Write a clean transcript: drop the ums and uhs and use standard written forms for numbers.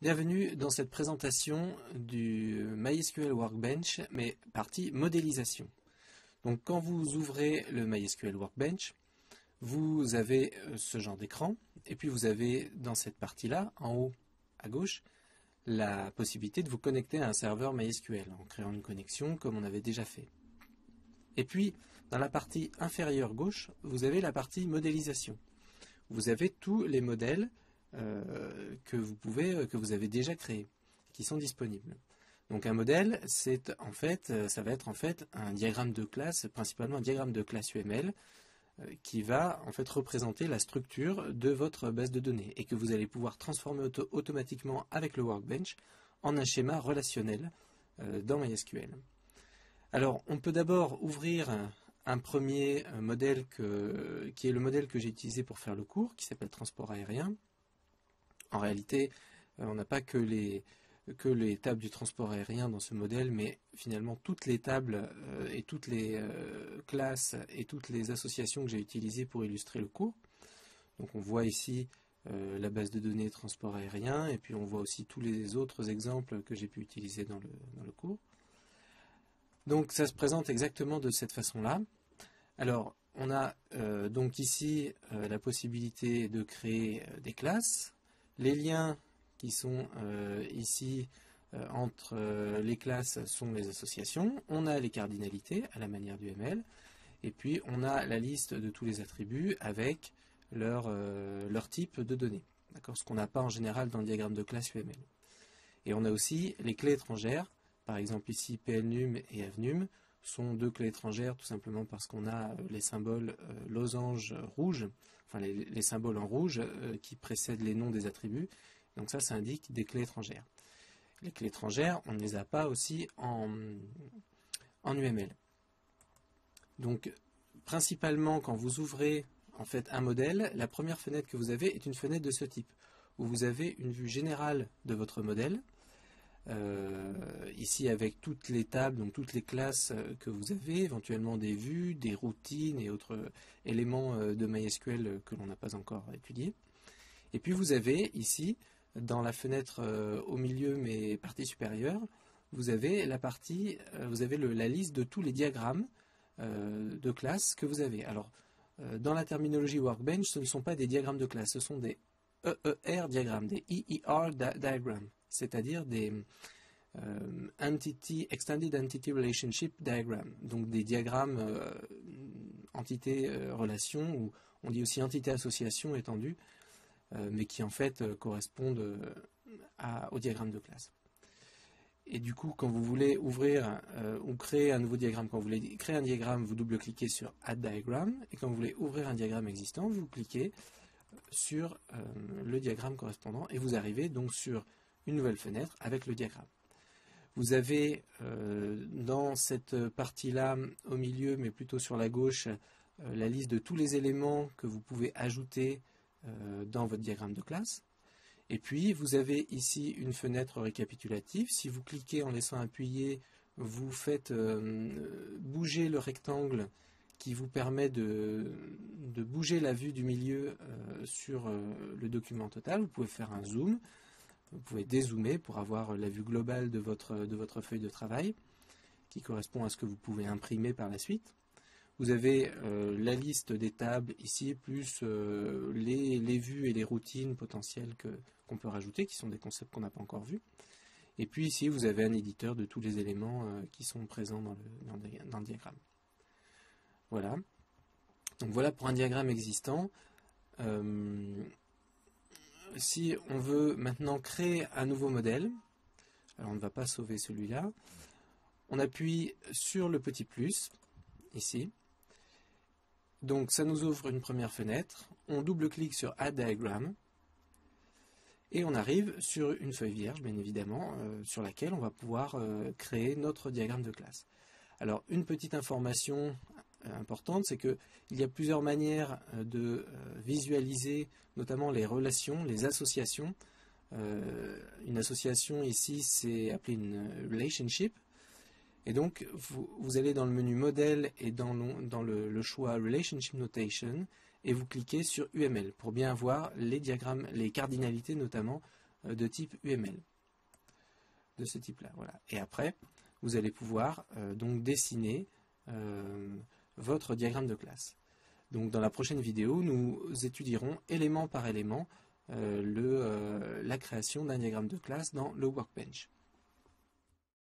Bienvenue dans cette présentation du MySQL Workbench, mais partie modélisation. Donc quand vous ouvrez le MySQL Workbench, vous avez ce genre d'écran, et puis vous avez dans cette partie-là, en haut à gauche, la possibilité de vous connecter à un serveur MySQL en créant une connexion comme on avait déjà fait. Et puis, dans la partie inférieure gauche, vous avez la partie modélisation. Vous avez tous les modèles que vous avez déjà créés, qui sont disponibles. Donc un modèle, ça va être en fait un diagramme de classe, principalement un diagramme de classe UML, qui va en fait représenter la structure de votre base de données et que vous allez pouvoir transformer automatiquement avec le Workbench en un schéma relationnel dans MySQL. Alors, on peut d'abord ouvrir un premier modèle qui est le modèle que j'ai utilisé pour faire le cours, qui s'appelle transport aérien. En réalité, on n'a pas que les tables du transport aérien dans ce modèle, mais finalement toutes les tables et toutes les classes et toutes les associations que j'ai utilisées pour illustrer le cours. Donc on voit ici la base de données transport aérien, et puis on voit aussi tous les autres exemples que j'ai pu utiliser dans le cours. Donc ça se présente exactement de cette façon-là. Alors on a donc ici la possibilité de créer des classes. Les liens qui sont ici entre les classes sont les associations. On a les cardinalités à la manière du ML. Et puis on a la liste de tous les attributs avec leur type de données. Ce qu'on n'a pas en général dans le diagramme de classe UML. Et on a aussi les clés étrangères. Par exemple ici PLNum et AVNum sont deux clés étrangères tout simplement parce qu'on a les symboles losange rouge, enfin les symboles en rouge qui précèdent les noms des attributs. Donc ça indique des clés étrangères. Les clés étrangères, on ne les a pas aussi en UML. Donc principalement quand vous ouvrez en fait un modèle, la première fenêtre que vous avez est une fenêtre de ce type, où vous avez une vue générale de votre modèle. Ici avec toutes les tables, donc toutes les classes que vous avez, éventuellement des vues, des routines et autres éléments de MySQL que l'on n'a pas encore étudiés. Et puis vous avez ici, dans la fenêtre au milieu mais partie supérieure, vous avez la liste de tous les diagrammes de classe que vous avez. Alors, dans la terminologie Workbench, ce ne sont pas des diagrammes de classe, ce sont des EER diagrammes, des EER diagrammes, c'est-à-dire des Extended Entity Relationship Diagram, donc des diagrammes entité-relation, ou on dit aussi entité-association étendue, mais qui en fait correspondent au diagramme de classe. Et du coup, quand vous voulez ouvrir ou créer un nouveau diagramme, quand vous voulez créer un diagramme, vous double-cliquez sur Add Diagram, et quand vous voulez ouvrir un diagramme existant, vous cliquez sur le diagramme correspondant, et vous arrivez donc sur une nouvelle fenêtre avec le diagramme. Vous avez dans cette partie-là, au milieu, mais plutôt sur la gauche, la liste de tous les éléments que vous pouvez ajouter dans votre diagramme de classe. Et puis, vous avez ici une fenêtre récapitulative. Si vous cliquez en laissant appuyer, vous faites bouger le rectangle qui vous permet de bouger la vue du milieu sur le document total. Vous pouvez faire un zoom. Vous pouvez dézoomer pour avoir la vue globale de votre feuille de travail qui correspond à ce que vous pouvez imprimer par la suite. Vous avez la liste des tables ici, plus les vues et les routines potentielles qu'on peut rajouter, qui sont des concepts qu'on n'a pas encore vus. Et puis ici, vous avez un éditeur de tous les éléments qui sont présents dans le diagramme. Voilà. Donc voilà pour un diagramme existant. Si on veut maintenant créer un nouveau modèle, alors on ne va pas sauver celui-là, on appuie sur le petit plus, ici. Donc ça nous ouvre une première fenêtre, on double-clique sur Add Diagram, et on arrive sur une feuille vierge, bien évidemment, sur laquelle on va pouvoir créer notre diagramme de classe. Alors une petite information importante, c'est qu'il y a plusieurs manières de visualiser notamment les relations, les associations. Une association ici, c'est appelé une relationship. Et donc, vous allez dans le menu modèle et dans le choix Relationship Notation, et vous cliquez sur UML pour bien voir les diagrammes, les cardinalités notamment de type UML, de ce type-là. Voilà. Et après, vous allez pouvoir donc dessiner votre diagramme de classe. Donc dans la prochaine vidéo, nous étudierons élément par élément la création d'un diagramme de classe dans le Workbench.